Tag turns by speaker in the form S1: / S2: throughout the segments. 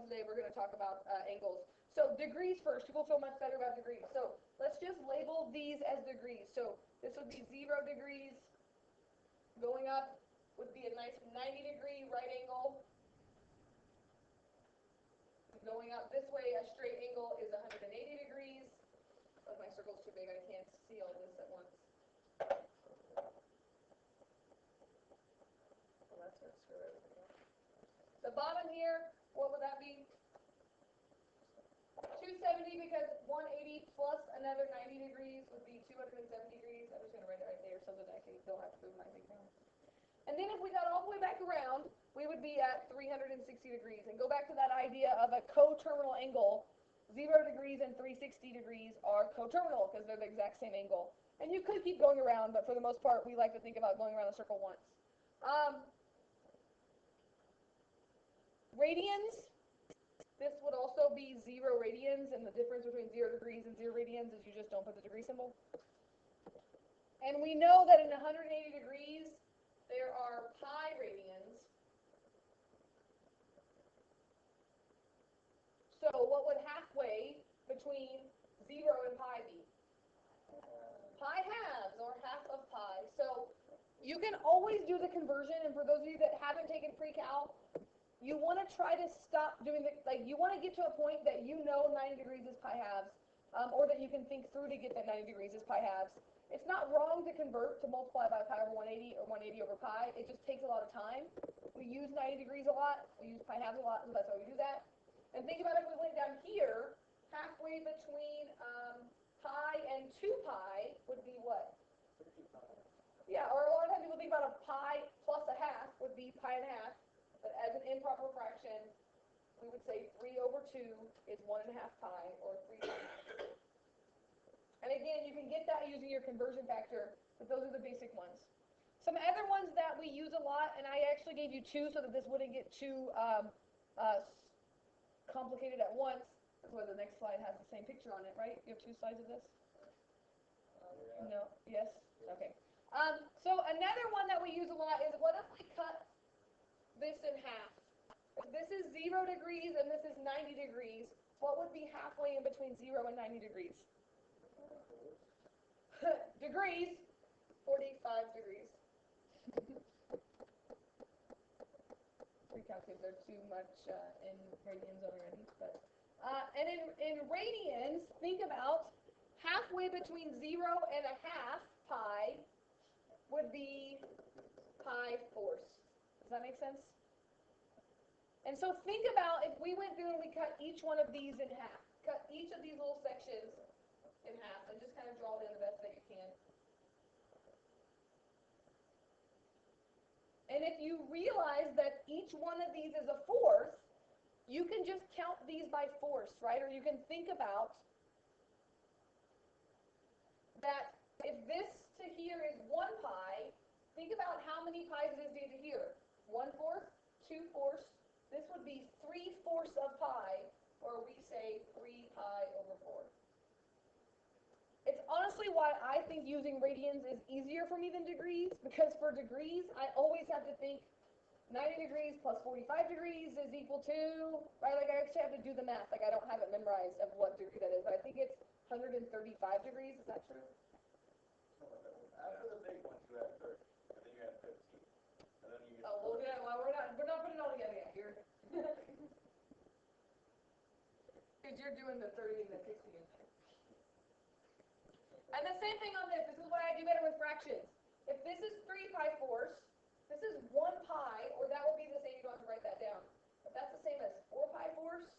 S1: today. We're going to talk about angles. So degrees first. People feel much better about degrees. So let's just label these as degrees. So this would be 0 degrees. Going up would be a nice 90-degree right angle. Going up this way, a straight angle is 180 degrees. Oh, my circle's too big. I can't see all this at once. Well, that's going to screw everything up. The bottom here, what would that be? 270, because 180 plus another 90 degrees would be 270 degrees. I'm just going to write it right there so that I don't have to move my thing down. And then if we got all the way back around, we would be at 360 degrees. And go back to that idea of a coterminal angle. 0 degrees and 360 degrees are coterminal because they're the exact same angle. And you could keep going around, but for the most part, we like to think about going around the circle once. Radians. This would also be 0 radians, and the difference between 0 degrees and 0 radians is you just don't put the degree symbol. And we know that in 180 degrees, there are pi radians. So what would halfway between 0 and pi be? Pi halves, or half of pi. So you can always do the conversion, and for those of you that haven't taken pre-cal, you want to try to stop doing you want to get to a point that you know 90 degrees is pi halves, or that you can think through to get that 90 degrees is pi halves. It's not wrong to convert to multiply by pi over 180 or 180 over pi. It just takes a lot of time. We use 90 degrees a lot. We use pi halves a lot, so that's why we do that. And think about if we went down here, halfway between pi and 2 pi would be what? Yeah, or a lot of times people think about a pi plus a half would be pi and a half. But as an improper fraction, we would say 3 over 2 is 1.5 pi, or 3 pi. And again, you can get that using your conversion factor, but those are the basic ones. Some other ones that we use a lot, and I actually gave you 2 so that this wouldn't get too complicated at once. That's why the next slide has the same picture on it, right? You have 2 slides of this? Yeah. No? Yes? Okay. So another one that we use a lot is, what if we cut this in half? If this is 0 degrees and this is 90 degrees, what would be halfway in between 0 and 90 degrees? Degrees, 45 degrees. Recalculate, they're too much in radians already. But and in radians, think about halfway between 0 and a half pi would be pi fourths. Does that make sense? And so think about if we went through and we cut each one of these in half. Cut each of these little sections in half and just kind of draw it in the best that you can. And if you realize that each one of these is a fourth, you can just count these by fourths, right? Or you can think about that if this to here is 1 pi, think about how many pi's it is to here. 1/4, 2/4. This would be 3/4 of pi, or we say 3 pi over 4. It's honestly why I think using radians is easier for me than degrees, because for degrees, I always have to think 90 degrees plus 45 degrees is equal to, right? Like I actually have to do the math. Like I don't have it memorized of what degree that is, but I think it's 135 degrees. Is that true?
S2: After the big ones, you had 30. I think you had 15. And then you get
S1: well, yeah, well, we're not putting it all together yet. Because you're doing the 30 and the 60. And the same thing on this. This is why I do better with fractions. If this is 3 pi fourths, this is 1 pi, or that would be the same. You don't have to write that down. But that's the same as 4 pi fourths.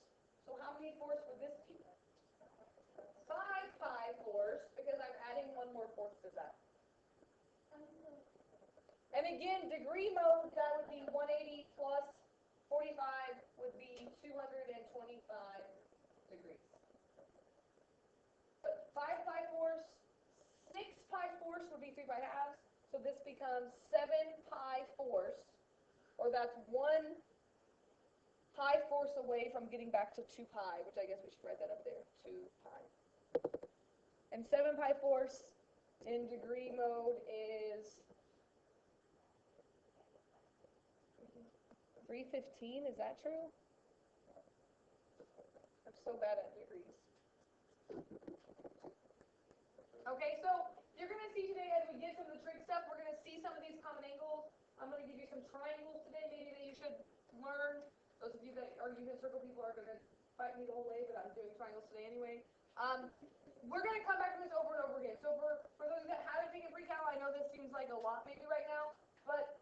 S1: So how many fourths would this be? 5 pi fourths, because I'm adding 1 more fourth to that. And again, degree mode, that would be 180 plus 45 would be 225 degrees. But 5 pi fourths, 6 pi fourths would be 3 pi halves, so this becomes 7 pi fourths, or that's 1 pi fourths away from getting back to 2 pi, which I guess we should write that up there, 2 pi. And 7 pi fourths in degree mode is 315, is that true? so bad at degrees. Okay, so you're going to see today as we get to the trig stuff, we're going to see some of these common angles. I'm going to give you some triangles today, maybe that you should learn. Those of you that are unit circle people are going to fight me the whole way, but I'm doing triangles today anyway. We're going to come back to this over and over again. So for those that haven't taken pre-cal, I know this seems like a lot maybe right now, but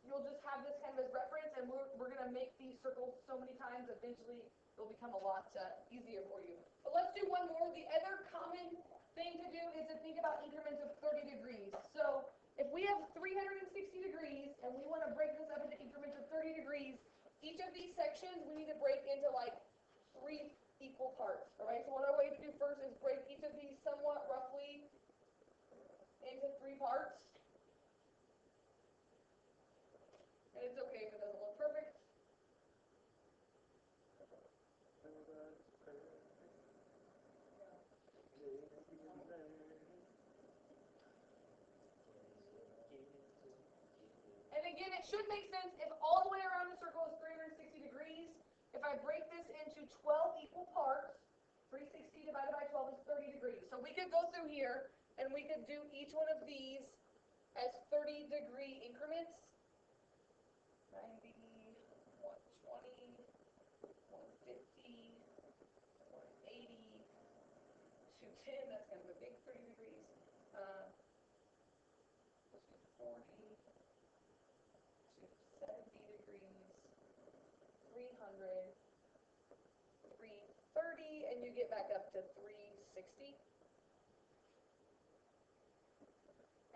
S1: you'll just have this kind of as reference, and we're going to make these circles so many times, eventually they'll become a lot easier for you. But let's do one more. The other common thing to do is to think about increments of 30 degrees. So if we have 360 degrees and we want to break this up into increments of 30 degrees, each of these sections we need to break into like 3 equal parts. All right, so what our way to do first is break each of these somewhat roughly into 3 parts. And it's okay if it doesn't look perfect. And again, it should make sense if all the way around the circle is 360 degrees. If I break this into 12 equal parts, 360 divided by 12 is 30 degrees. So we could go through here and we could do each one of these as 30-degree increments. 90, 120, 150, 180, 210. That's kind of a big 30 degrees. Let's do 40. 70 degrees, 300, 330, and you get back up to 360.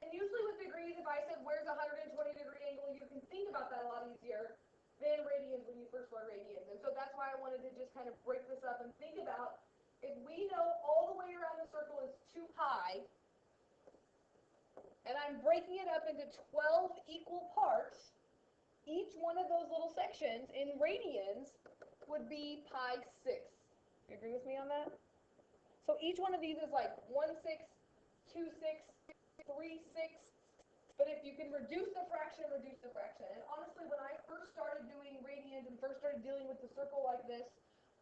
S1: And usually with degrees, if I said where's a 120-degree angle, you can think about that a lot easier than radians when you first learn radians. And so that's why I wanted to just kind of break this up and think about, if we know all the way around the circle is 2 pi, and I'm breaking it up into 12 equal parts, each one of those little sections in radians would be pi 6. You agree with me on that? So each one of these is like 1/6, 2/6, 3/6. But if you can reduce the fraction, reduce the fraction. And honestly, when I first started doing radians and first started dealing with the circle like this,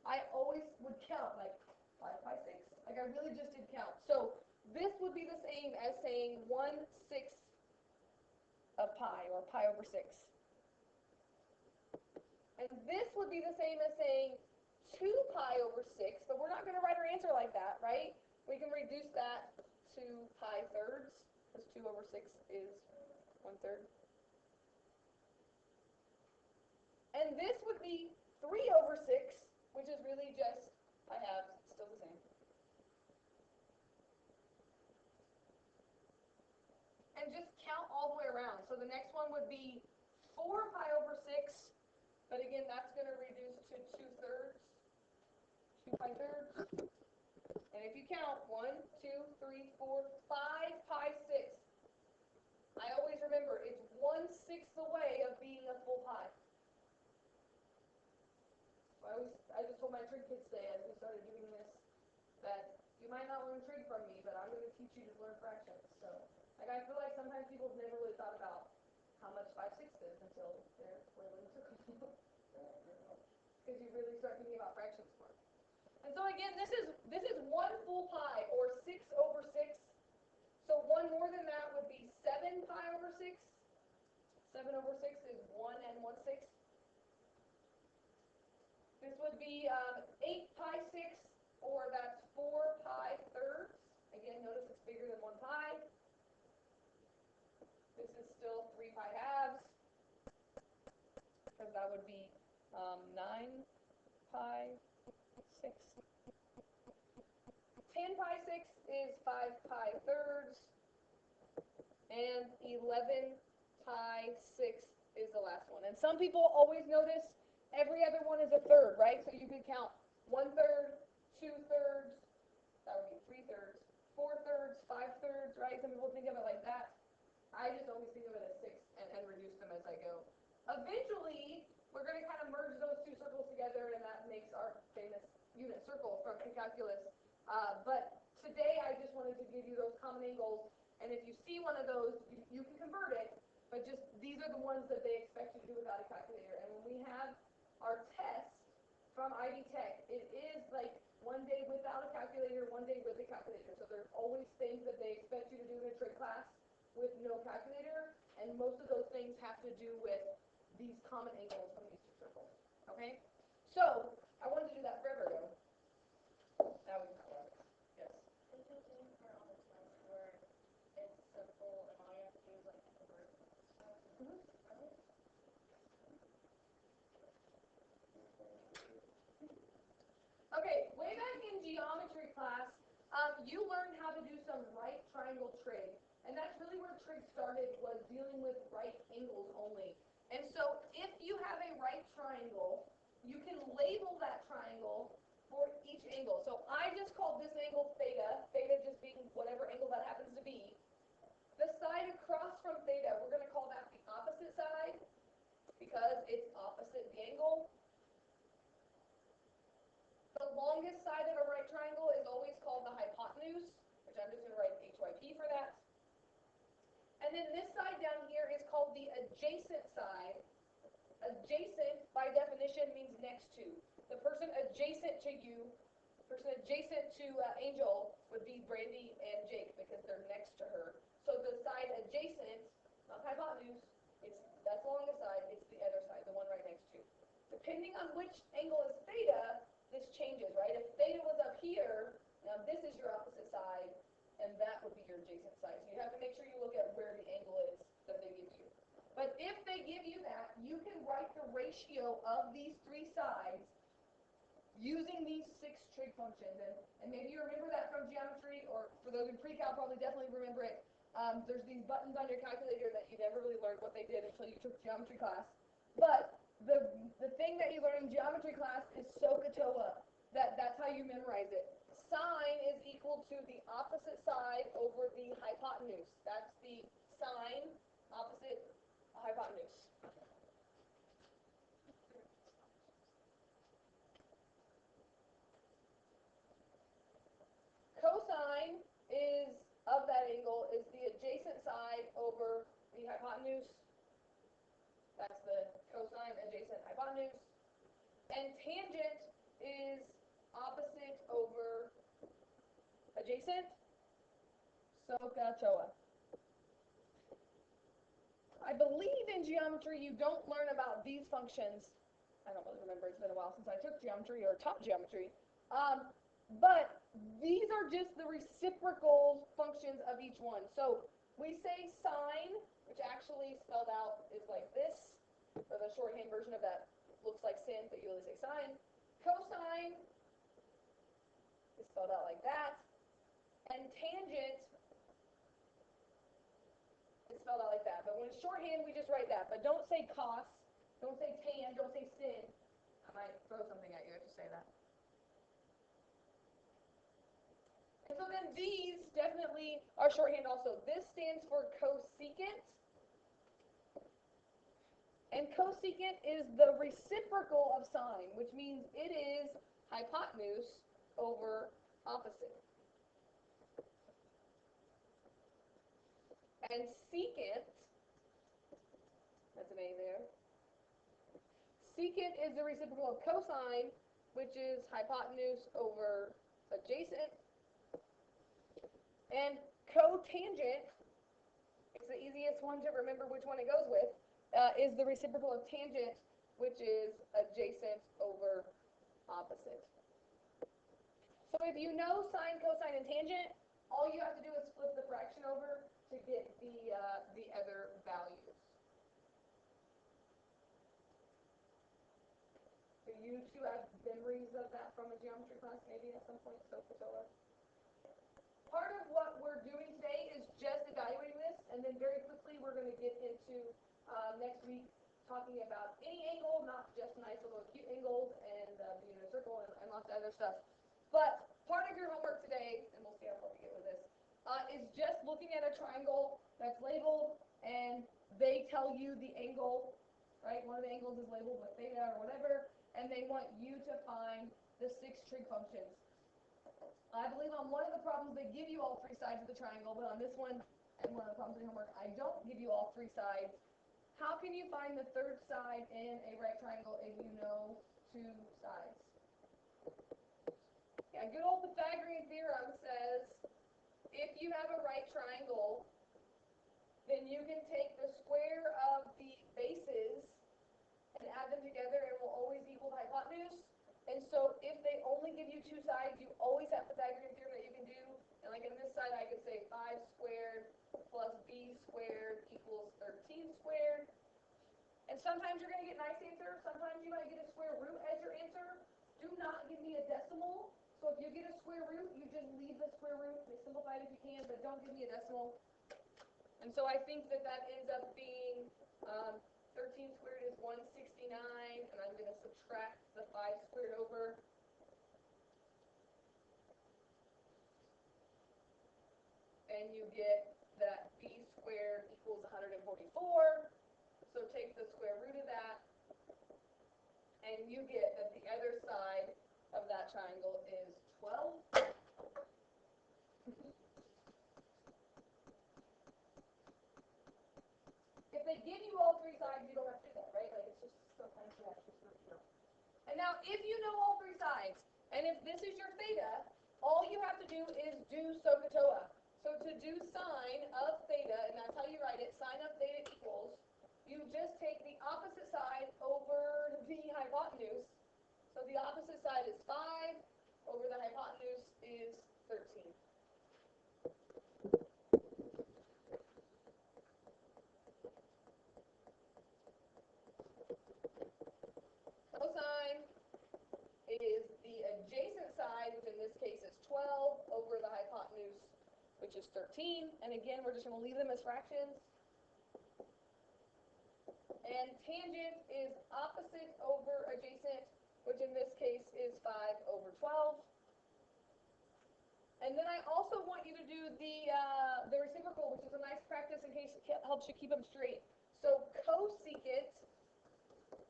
S1: I always would count like 5 pi 6. Like I really just did count. So this would be the same as saying 1/6 of pi, or pi over 6. And this would be the same as saying 2 pi over 6, but we're not going to write our answer like that, right? We can reduce that to pi thirds, because 2 over 6 is 1/3. And this would be 3 over 6, which is really just pi halves, it's still the same. And just count all the way around. So the next one would be 4 pi over 6. But again, that's going to reduce to 2/3, 2 pi thirds. And if you count 1, 2, 3, 4, 5 pi 6, I always remember it's 1/6 away of being a full pi. I just told my trig kids today as we started doing this that you might not learn trig from me, but I'm going to teach you to learn fractions. So, like I feel like sometimes people have never really thought about how much 5/6 is until they're learning circles. Because you really start thinking about fractions more. And so again, this is 1 full pi, or 6 over 6. So one more than that would be 7 pi over 6. 7 over 6 is 1 and 1/6. This would be 8 pi 6, or that's 4 pi thirds. Again, notice it's bigger than 1 pi. This is still 3 pi halves, because that would be 9 pi 6. 10 pi 6 is 5 pi thirds, and 11 pi 6 is the last one. And some people always notice every other one is a third, right? So you could count 1/3, 2/3, that would be 3/3, 4/3, 5/3, right? Some people think of it like that. I just always think of it as 6 and reduce them as I go. Eventually, we're going to kind of merge those two circles together, and that makes our famous unit circle from calculus. But today, I just wanted to give you those common angles, and if you see one of those, you can convert it, but just these are the ones that they expect you to do without a calculator. And when we have our test, from Ivy Tech. It is like one day without a calculator, one day with a calculator. So there's always things that they expect you to do in a trig class with no calculator, and most of those things have to do with these common angles from these two circles. Okay? So I wanted to do that forever ago. Now we can talk about it. Yes. Okay, way back in geometry class, you learned how to do some right triangle trig, and that's really where trig started, was dealing with right angles only. And so if you have a right triangle, you can label that triangle for each angle. So I just called this angle theta, theta just being whatever angle that happens to be. The side across from theta, we're going to call that the opposite side because it's opposite the angle. The longest side of a right triangle is always called the hypotenuse, which I'm just going to write HYP for that. And then this side down here is called the adjacent side. Adjacent, by definition, means next to. The person adjacent to you, the person adjacent to Angel would be Brandy and Jake because they're next to her. So the side adjacent, not hypotenuse, that's the longest side, it's the other side, the one right next to. Depending on which angle is theta, this changes, right? If theta was up here, now this is your opposite side, and that would be your adjacent side. So you have to make sure you look at where the angle is that they give you. But if they give you that, you can write the ratio of these three sides using these 6 trig functions. And maybe you remember that from geometry, or for those in pre-cal probably definitely remember it. There's these buttons on your calculator that you never really learned what they did until you took geometry class. But the thing that you learn in geometry class is SOHCAHTOA. That's how you memorize it. Sine is equal to the opposite side over the hypotenuse. That's the sine opposite hypotenuse. Cosine is of that angle is the adjacent side over the hypotenuse. That's the cosine adjacent hypotenuse. And tangent is opposite over adjacent. SOHCAHTOA. I believe in geometry you don't learn about these functions. I don't really remember, it's been a while since I took geometry or taught geometry. But these are just the reciprocal functions of each one. So we say sine, which actually spelled out is like this, or the shorthand version of that looks like sin, but you really say sine. Cosine is spelled out like that. And tangent is spelled out like that. But when it's shorthand, we just write that. But don't say cos, don't say tan, don't say sin. I might throw something at you if you say that. And so then these definitely are shorthand also. This stands for cosecant. And cosecant is the reciprocal of sine, which means it is hypotenuse over opposite. And secant, that's an A there. Secant is the reciprocal of cosine, which is hypotenuse over adjacent. And cotangent, it's the easiest one to remember which one it goes with, is the reciprocal of tangent, which is adjacent over opposite. So if you know sine, cosine, and tangent, all you have to do is flip the fraction over to get the other values. Do you two have memories of that from a geometry class maybe at some point? SOHCAHTOA. Part of what we're doing today is just evaluating this, and then very quickly we're going to get into next week talking about any angle, not just nice little acute angles and being in a circle and lots of other stuff. But part of your homework today, and we'll see how far we get with this, is just looking at a triangle that's labeled, and they tell you the angle, right? One of the angles is labeled with theta or whatever, and they want you to find the 6 trig functions. I believe on one of the problems they give you all 3 sides of the triangle, but on this one, and one of the problems in homework, I don't give you all 3 sides. How can you find the 3rd side in a right triangle if you know 2 sides? theorem says if you have a right triangle, then you can take the square of the bases and add them together and will always equal the hypotenuse. And so if they only give you two sides, you always have Pythagorean theorem that you can do. And like in this side, I could say 5 squared plus b squared equals 13 squared. And sometimes you're going to get nice answer. Sometimes you might get a square root as your answer. Do not give me a decimal. So if you get a square root, you just leave the square root. Simplify it if you can, but don't give me a decimal. And so I think that that ends up being 13 squared is 169, and I'm going to subtract the 5 squared over. And you get that b squared equals 144. So take the square root of that, and you get that the other side of that triangle is 12. If they give you all three sides, you don't have to do that, right? Like it's just sometimes you have to just know. And now if you know all three sides, and if this is your theta, all you have to do is do SOHCAHTOA. So to do sine of theta, and that's how you write it, sine of theta equals, you just take the opposite side over the hypotenuse. So the opposite side is 5, over the hypotenuse is 13. Cosine is the adjacent side, which in this case is 12, over the hypotenuse, which is 13. And again, we're just going to leave them as fractions. And tangent is opposite over adjacent, which in this case is 5 over 12. And then I also want you to do the reciprocal, which is a nice practice in case it helps you keep them straight. So cosecant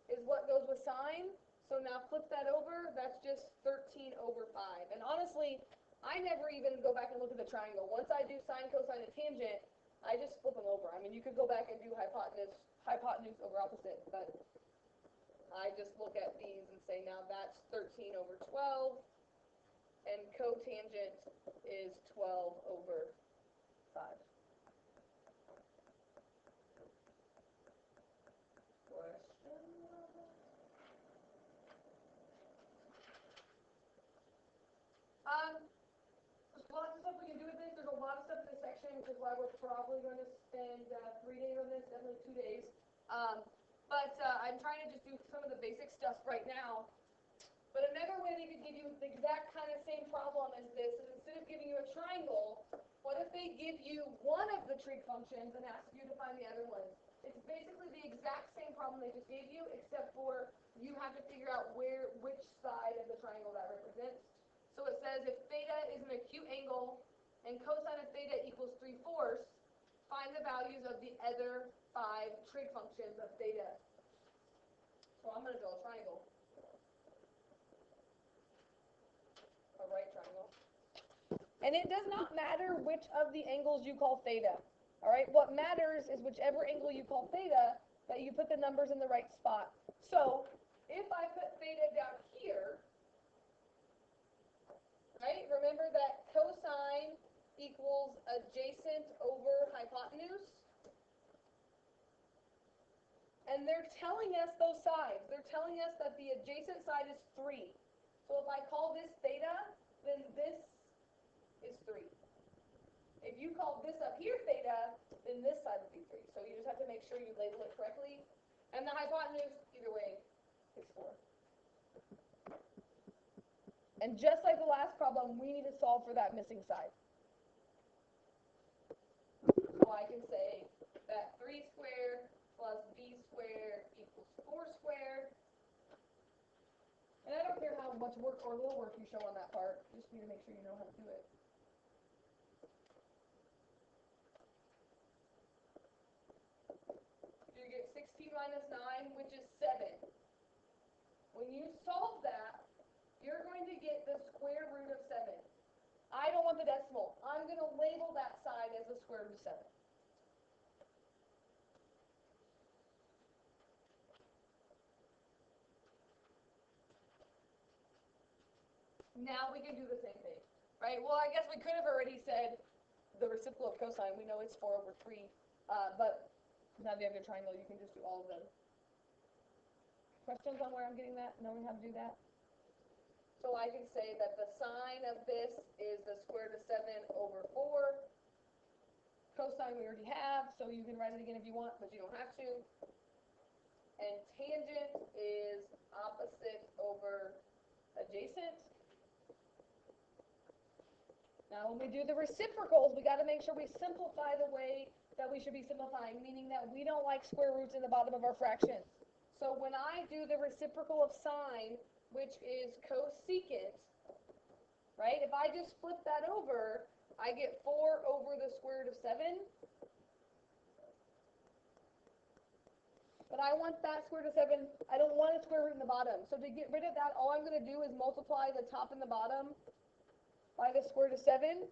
S1: is what goes with sine. So now flip that over, that's just 13 over 5. And honestly, I never even go back and look at the triangle. Once I do sine, cosine, and tangent, I just flip them over. I mean, you could go back and do hypotenuse over opposite, but I just look at these and say, now that's 13 over 12, and cotangent is 12 over 5. Question? There's lots of stuff we can do with this. There's a lot of stuff in this section, which is why we're probably going to spend 3 days on this, definitely 2 days. But I'm trying to just do some of the basic stuff right now. But another way they could give you the exact kind of same problem as this is instead of giving you a triangle, what if they give you one of the trig functions and ask you to find the other one? It's basically the exact same problem they just gave you, except for you have to figure out which side of the triangle that represents. So it says if theta is an acute angle and cosine of theta equals 3/4, find the values of the other 5 trig functions of theta. So I'm going to draw a triangle. A right triangle. And it does not matter which of the angles you call theta. All right, what matters is whichever angle you call theta, that you put the numbers in the right spot. So if I put theta down here, right, remember that cosine equals adjacent over hypotenuse. And they're telling us those sides. They're telling us that the adjacent side is 3. So if I call this theta, then this is 3. If you call this up here theta, then this side would be 3. So you just have to make sure you label it correctly. And the hypotenuse, either way, is 4. And just like the last problem, we need to solve for that missing side. So I can say that 3 squared plus b squared equals 4 squared. And I don't care how much work or little work you show on that part, you just need to make sure you know how to do it. You get 16 minus 9, which is 7. When you solve that, you're going to get the square root of 7. I don't want the decimal. I'm going to label that side as the square root of 7. Now we can do the same thing. right? Well, I guess we could have already said the reciprocal of cosine. We know it's 4 over 3, but now that you have your triangle, you can just do all of them. Questions on where I'm getting that? Knowing how to do that? So I can say that the sine of this is the square root of 7 over 4. Cosine we already have, so you can write it again if you want, but you don't have to. And tangent is opposite over adjacent. Now when we do the reciprocals, we got to make sure we simplify the way that we should be simplifying, meaning that we don't like square roots in the bottom of our fractions. So when I do the reciprocal of sine, which is cosecant, right? If I just flip that over, I get 4 over the square root of 7. But I want that square root of 7, I don't want a square root in the bottom. So to get rid of that, all I'm going to do is multiply the top and the bottom by the square root of 7.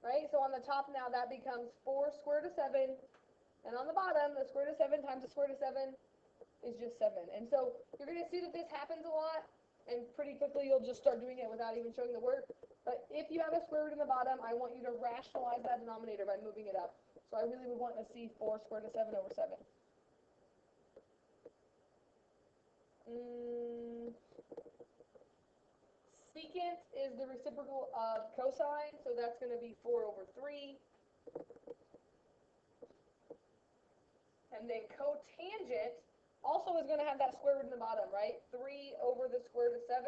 S1: Right? So on the top now, that becomes 4 square root of 7. And on the bottom, the square root of 7 times the square root of 7 is just 7. And so you're going to see that this happens a lot. And pretty quickly, you'll just start doing it without even showing the work. But if you have a square root in the bottom, I want you to rationalize that denominator by moving it up. So I really would want to see 4 square root of 7 over 7. Secant is the reciprocal of cosine, so that's going to be 4 over 3. And then cotangent also is going to have that square root in the bottom, right? 3 over the square root of 7.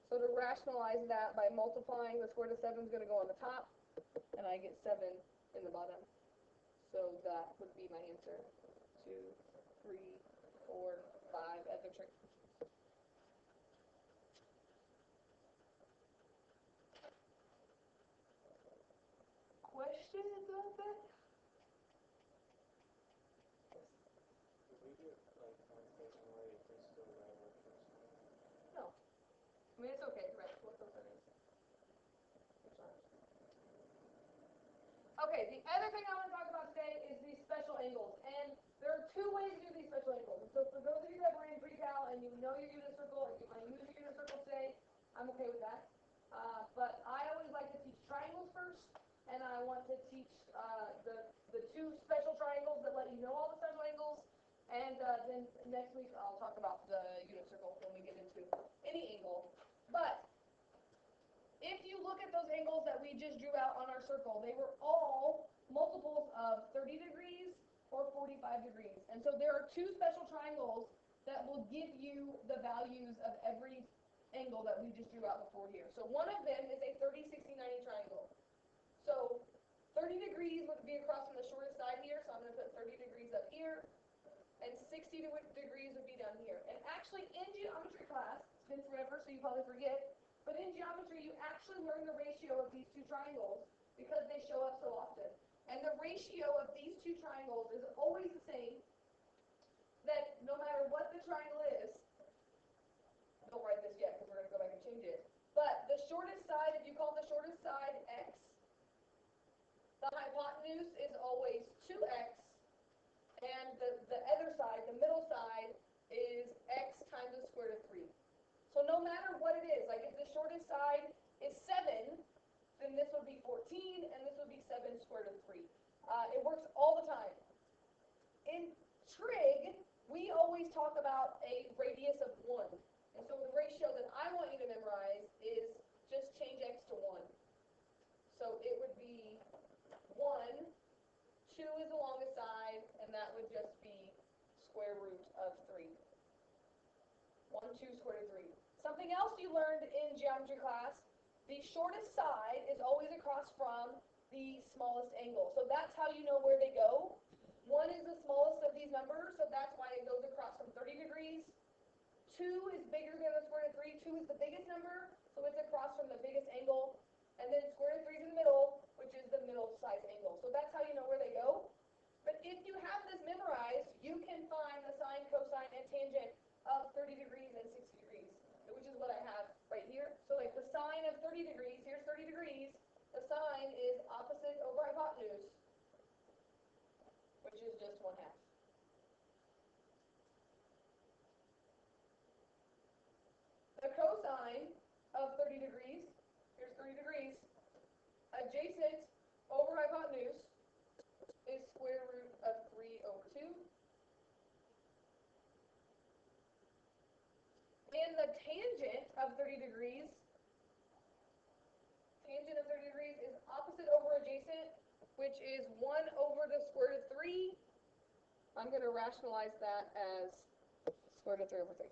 S1: So to rationalize that by multiplying, the square root of 7 is going to go on the top, and I get 7 in the bottom. So that would be my answer. 2, 3, 4, 5 as a trick. Questions on that? No. I mean, it's okay, right? What those are. Okay, the other thing I want to talk about today is these special angles. And there are 2 ways to do these special angles. So for those of you that were in pre-cal and you know your unit circle and you want to use your unit circle today, I'm okay with that. But I always like to teach triangles first, and I want to teach the 2 special triangles that let you know all the special angles. And then next week I'll talk about the unit circle when we get into any angle. But if you look at those angles that we just drew out on our circle, they were all multiples of 30 degrees or 45 degrees. And so there are 2 special triangles that will give you the values of every angle that we just drew out before here. So one of them is a 30, 60, 90 triangle. So 30 degrees would be across from the shortest side here, so I'm going to put 30 degrees up here, and 60 degrees would be down here. And actually in geometry class, it's been forever, so you probably forget, but in geometry you actually learn the ratio of these 2 triangles because they show up so often. And the ratio of these 2 triangles is always the same, that no matter what the triangle is, don't write this yet because we're going to go back and change it, but the shortest side, if you call the shortest side x, the hypotenuse is always 2x, and the other side, the middle side, is x times the square root of 3. So no matter what it is, like if the shortest side is 7, then this would be 14, and this would be 7 square root of 3. It works all the time. In trig, we always talk about a radius of 1. And so the ratio that I want you to memorize is just change x to 1. So it would be 1, 2 is the longest side, and that would just be square root of 3. 1, 2, square root of 3. Something else you learned in geometry class, the shortest side is always across from the smallest angle. So that's how you know where they go. 1 is the smallest of these numbers, so that's why it goes across from 30 degrees. 2 is bigger than the square root of 3. 2 is the biggest number, so it's across from the biggest angle. And then square root of 3 is in the middle, which is the middle size angle. So that's how you know where they go. But if you have this memorized, you can find the sine, cosine, and tangent of 30 degrees and 60 degrees, which is what I have right here. So like the sine of 30 degrees, here's 30 degrees. The sine is opposite over hypotenuse, which is just 1/2. The cosine of 30 degrees, here's 30 degrees, adjacent over hypotenuse is square root of 3 over 2. And the tangent of 30 degrees, is opposite over adjacent, which is 1 over the square root of 3. I'm going to rationalize that as square root of 3 over 3.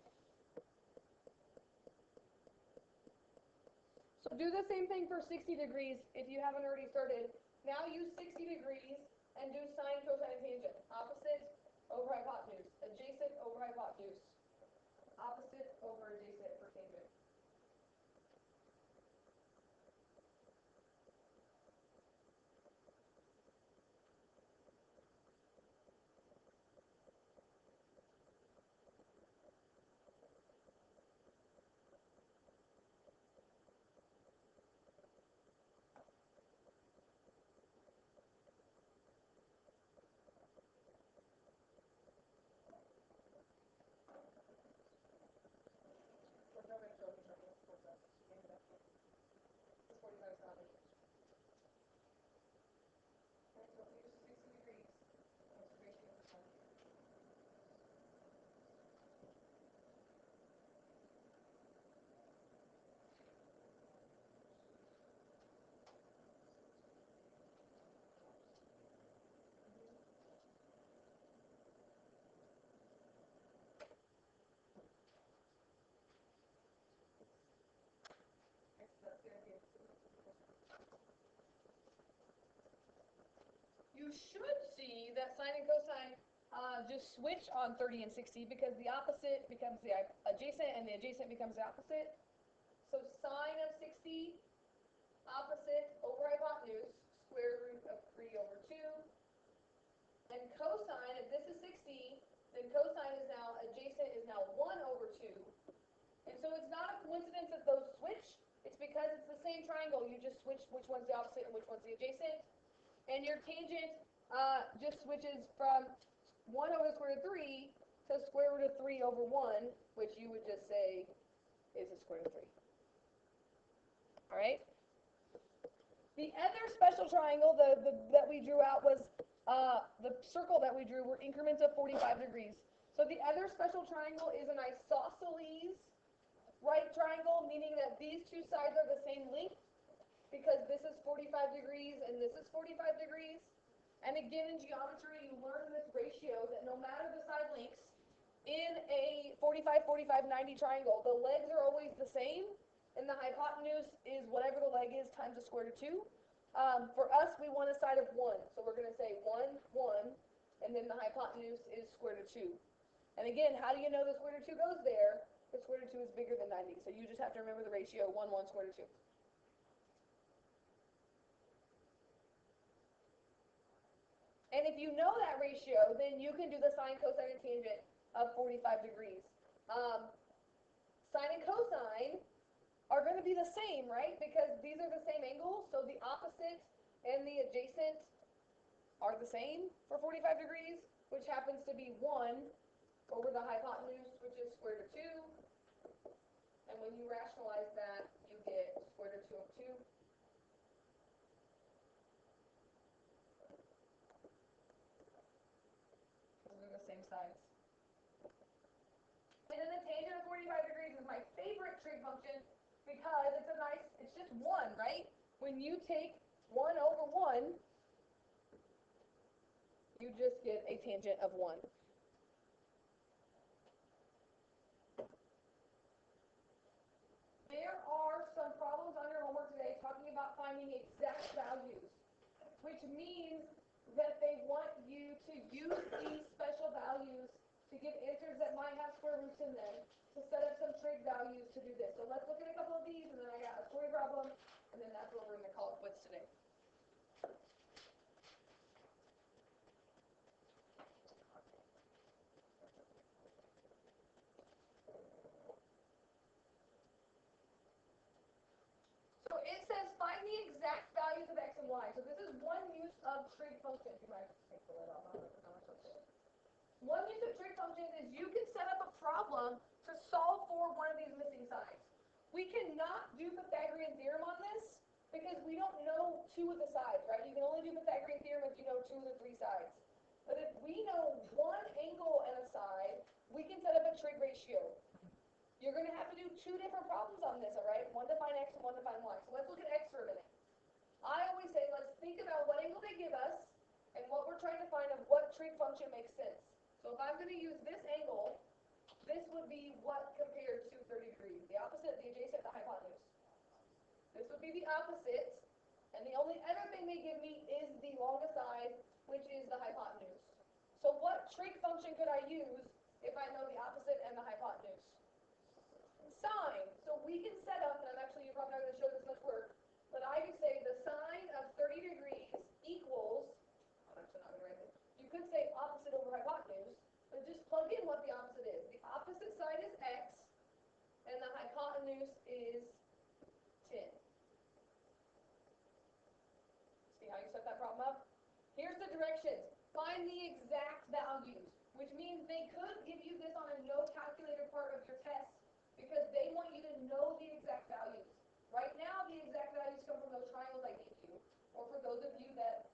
S1: So do the same thing for 60 degrees if you haven't already started. Now use 60 degrees and do sine, cosine, and tangent. Opposite over hypotenuse. Adjacent over hypotenuse. Opposite over adjacent for tangent. You should see that sine and cosine just switch on 30 and 60 because the opposite becomes the adjacent and the adjacent becomes the opposite. So sine of 60, opposite over hypotenuse, square root of 3 over 2. And cosine, if this is 60, then cosine is now, adjacent is now 1 over 2. And so it's not a coincidence that those switch. It's because it's the same triangle. You just switch which one's the opposite and which one's the adjacent. And your tangent just switches from 1 over the square root of 3 to square root of 3 over 1, which you would just say is the square root of 3. All right? The other special triangle that we drew out was the circle that we drew were increments of 45 degrees. So the other special triangle is an isosceles right triangle, meaning that these two sides are the same length because this is 45 degrees and this is 45 degrees. And again, in geometry, you learn this ratio that no matter the side lengths, in a 45, 45, 90 triangle, the legs are always the same, and the hypotenuse is whatever the leg is times the square root of 2. For us, we want a side of 1, so we're going to say 1, 1, and then the hypotenuse is square root of 2. And again, how do you know the square root of 2 goes there? The square root of 2 is bigger than 90, so you just have to remember the ratio 1, 1, square root of 2. And if you know that ratio, then you can do the sine, cosine, and tangent of 45 degrees. Sine and cosine are going to be the same, right? Because these are the same angles, so the opposite and the adjacent are the same for 45 degrees, which happens to be 1 over the hypotenuse, which is square root of 2. And when you rationalize that, you get square root of 2 over 2. Those are the same sides. And then the tangent of 45 degrees is my favorite trig function because it's just 1, right? When you take 1 over 1, you just get a tangent of 1. There are some problems on your homework today talking about finding exact values, which means that they want you to use these special values to give answers that might have square roots in them, to set up some trig values to do this. So let's look at a couple of these, and then I got a story problem, and then that's what we're going to call it quits today. So it says find the exact values of x and y. So this is one use of trig functions. You might take the lid off. One use of trig functions is you can set up a problem to solve for one of these missing sides. We cannot do Pythagorean theorem on this because we don't know two of the sides, right? You can only do Pythagorean theorem if you know two of the three sides. But if we know one angle and a side, we can set up a trig ratio. You're going to have to do two different problems on this, all right? One to find x and one to find y. So let's look at x for a minute. I always say let's think about what angle they give us and what we're trying to find of what trig function makes sense. So if I'm going to use this angle, this would be what compared to 30 degrees? The opposite, the adjacent, the hypotenuse. This would be the opposite, and the only other thing they give me is the longest side, which is the hypotenuse. So what trig function could I use if I know the opposite and the hypotenuse? Sine. So we can set up, and you're probably not going to show this much work, but I could say the sine of 30 degrees equals, I'm actually not going to write this, you could say opposite over hypotenuse, but just plug in what the opposite is. The opposite side is x, and the hypotenuse is 10. See how you set that problem up? Here's the directions. Find the exact values, which means they could give you this on a no calculator part of your test because they want you to know the exact values. Right now, the exact values come from those triangles I gave you. Or for those of you that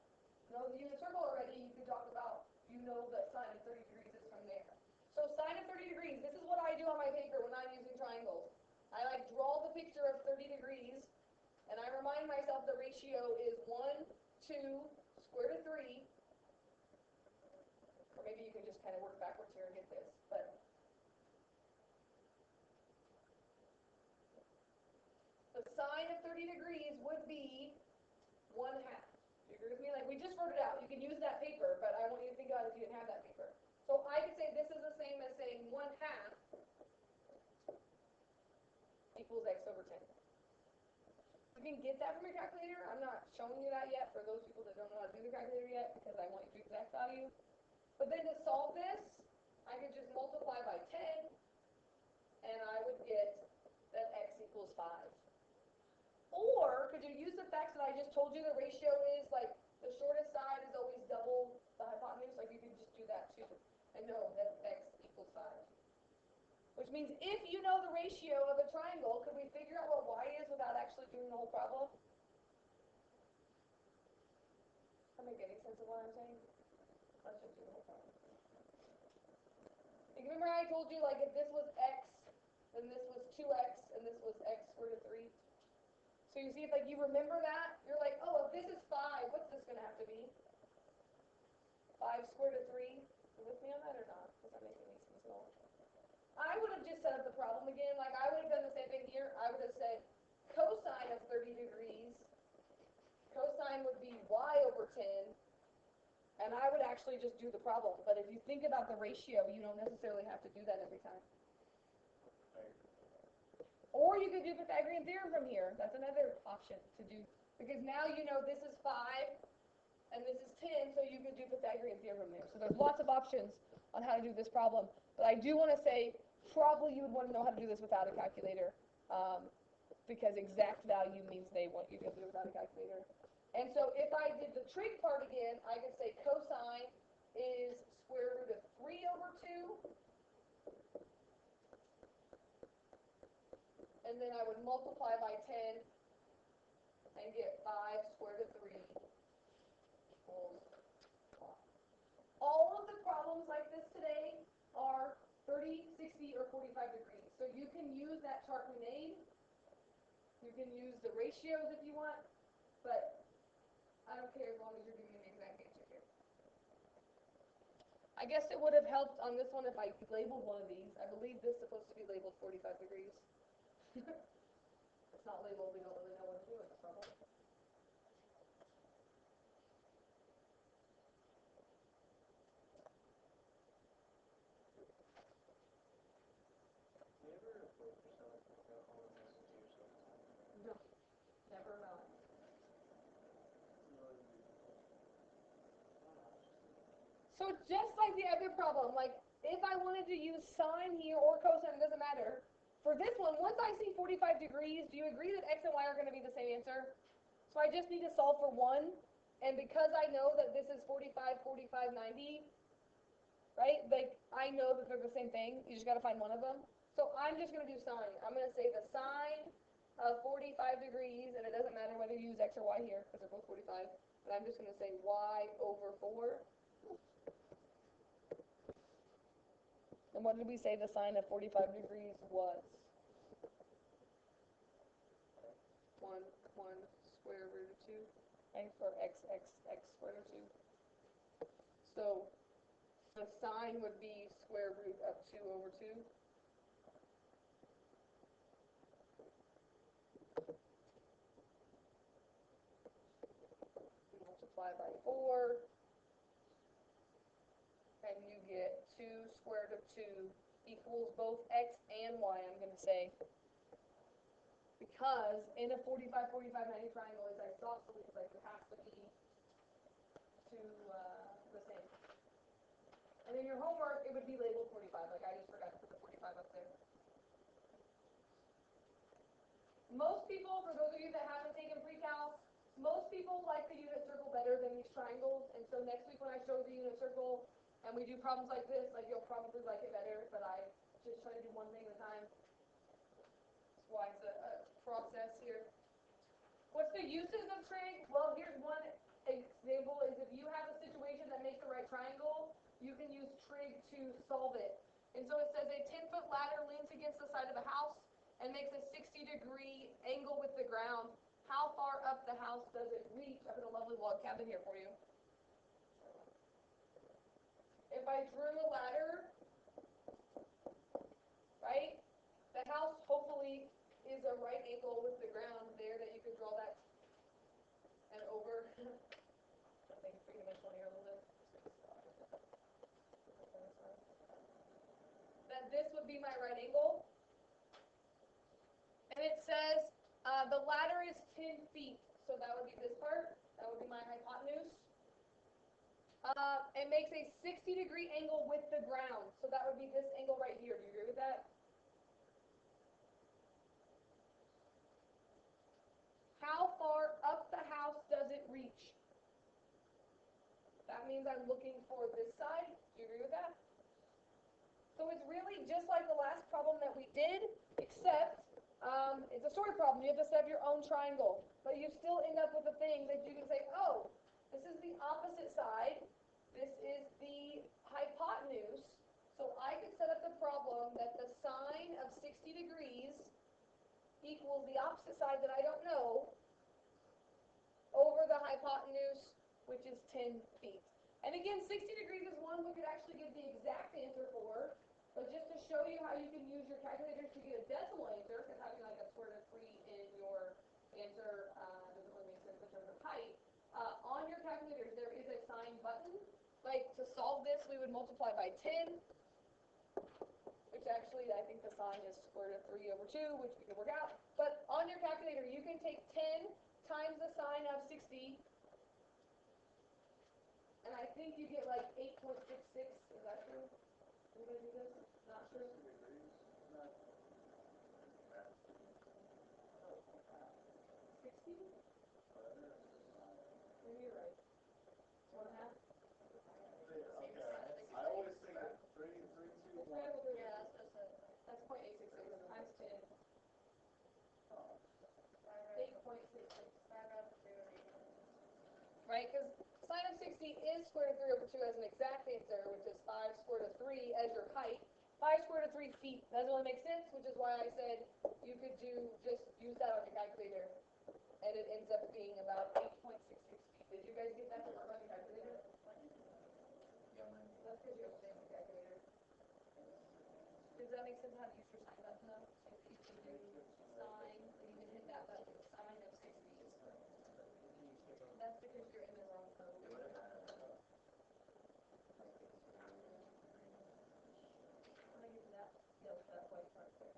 S1: know the unit circle already, you can talk about, you know that sine of 30 degrees is from there. So sine of 30 degrees, this is what I do on my paper when I'm using triangles. I draw the picture of 30 degrees, and I remind myself the ratio is 1, 2, square root of 3, or maybe you can just kind of work backwards here and get this, but the sine of 30 degrees would be 1/2. Do you agree with me? Like, we just wrote it out. You can use that paper, but I want you to think about it if you didn't have that paper. So I could say this is the same as saying 1/2 equals x over 10. You can get that from your calculator. I'm not showing you that yet for those people that don't know how to do the calculator yet because I want you to do exact value. But then to solve this, I could just multiply by 10, and I would get that x equals 5. Or could you use the facts that I just told you the ratio is, like, the shortest side is always double the hypotenuse? Like, you could just do that too and know that x equals 5. Which means if you know the ratio of a triangle, could we figure out what y is without actually doing the whole problem? Does that make any sense of what I'm saying? Let's just do the whole problem. You remember I told you, like, if this was x, then this was 2x, and this was x squared root of 3? So you see, if, like, you remember that, you're like, oh, if this is 5, what's this going to have to be? 5 squared root of 3? You with me on that or not? Does that make any sense at all? I would have just set up the problem again. Like, I would have done the same thing here. I would have said cosine of 30 degrees. Cosine would be y over 10. And I would actually just do the problem. But if you think about the ratio, you don't necessarily have to do that every time. Or you could do Pythagorean theorem from here. That's another option to do. Because now you know this is 5 and this is 10, so you could do Pythagorean theorem there. So there's lots of options on how to do this problem. But I do want to say, probably you would want to know how to do this without a calculator, because exact value means they want you to do it without a calculator. And so if I did the trig part again, I could say cosine is square root of 3 over 2. And then I would multiply by 10 and get 5 square root of 3 equals 5. All of the problems like this today are 30, 60, or 45 degrees. So you can use that chart we made. You can use the ratios if you want, but I don't care as long as you're giving me the exact answer here. I guess it would have helped on this one if I labeled one of these. I believe this is supposed to be labeled 45 degrees. It's not labeled, we don't really know what to do with the problem. No, never know. So it's just like the other problem. Like, if I wanted to use sine here or cosine, it doesn't matter. For this one, once I see 45 degrees, do you agree that x and y are going to be the same answer? So I just need to solve for one. And because I know that this is 45, 45, 90, right? Like, I know that they're the same thing. You just got to find one of them. So I'm just going to do sine. I'm going to say the sine of 45 degrees, and it doesn't matter whether you use X or Y here, because they're both 45, but I'm just going to say Y over 4. And what did we say the sine of 45 degrees was? 1 square root of 2, right? Or x square root of 2. So the sine would be square root of 2 over 2. Multiply by 4. And you get 2 square root of 2 equals both x and y, I'm going to say. Because in a 45, 45, 90 triangle is isosceles, like it has to be the same. And in your homework, it would be labeled 45, like I just forgot to put the 45 up there. Most people, for those of you that haven't taken pre-calc, most people like the unit circle better than these triangles, and so next week when I show the unit circle, and we do problems like this, like you'll probably like it better, but I just try to do one thing at a time. That's why it's a process here. What's the uses of trig? Well, here's one example, is if you have a situation that makes the right triangle, you can use trig to solve it. And so it says a 10-foot ladder leans against the side of a house and makes a 60-degree angle with the ground. How far up the house does it reach? I put a lovely log cabin here for you. If I drew a ladder, right, the house hopefully is a right angle with the ground there that you could draw that and over. I think three-dimensional here a little bit. That this would be my right angle. And it says the ladder is 10 feet. So that would be this part. That would be my hypotenuse. It makes a 60-degree angle with the ground. So that would be this angle right here. Do you agree with that? How far up the house does it reach? That means I'm looking for this side. Do you agree with that? So it's really just like the last problem that we did, except it's a sort of problem. You have to set up your own triangle. But you still end up with a thing that you can say, oh, this is the opposite side. This is the hypotenuse. So I could set up the problem that the sine of 60 degrees equals the opposite side that I don't know over the hypotenuse, which is 10 feet. And again, 60 degrees is one we could actually get the exact answer for, but just to show you how you can use your calculators to get a decimal answer, because having like a square root of 3 in your answer doesn't really make sense in terms of height. On your calculators, there is a sign button. Like to solve this, we would multiply by 10, which actually I think the sign is square root of 3 over 2, which we can work out. But on your calculator, you can take 10 times the sine of 60, and I think you get like 8.66. Is that true? Are we going to do this? Not sure. 60? Maybe you're right. 1.5?
S2: I always think of 3, 2, 1.
S1: Yeah, that's 0.866 times 10. 8.66. Right, because sine of 60 is square root of 3 over 2 as an exact answer, which is 5 square root of 3 as your height. 5 square root of 3 feet doesn't really make sense, which is why I said you could just use that on your calculator, and it ends up being about 8.66 feet. Did you guys get that to work on your calculator?
S2: Yeah, man.
S1: That's because you have a fancy calculator. Does that make sense how to use your sine button though? So if you can do sine, then you can hit that button, sine of 60. That's because you're in the wrong code. When I get to that, that white part there.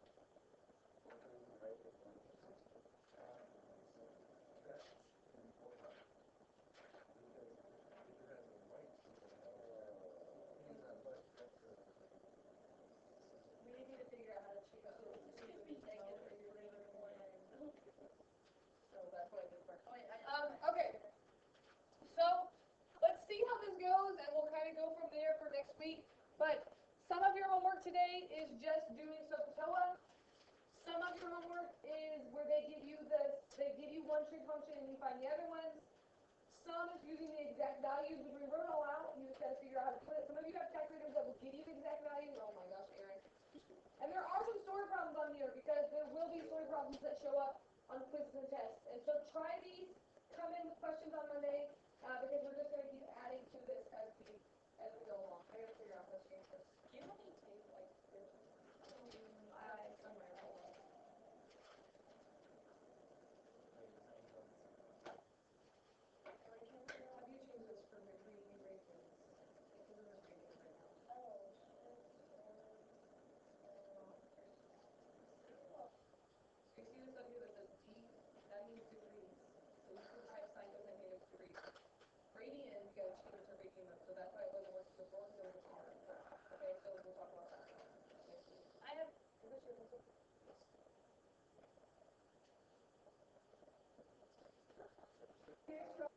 S1: We need to figure out how to change those to be negative or greater than 1. So that's what I did first. Okay. function, and you find the other ones. Some is using the exact values, which we wrote all out. You just gotta figure out how to put it. Some of you have calculators that will give you the exact values. Oh my gosh, Aaron. And there are some story problems on here because there will be story problems that show up on quizzes and tests.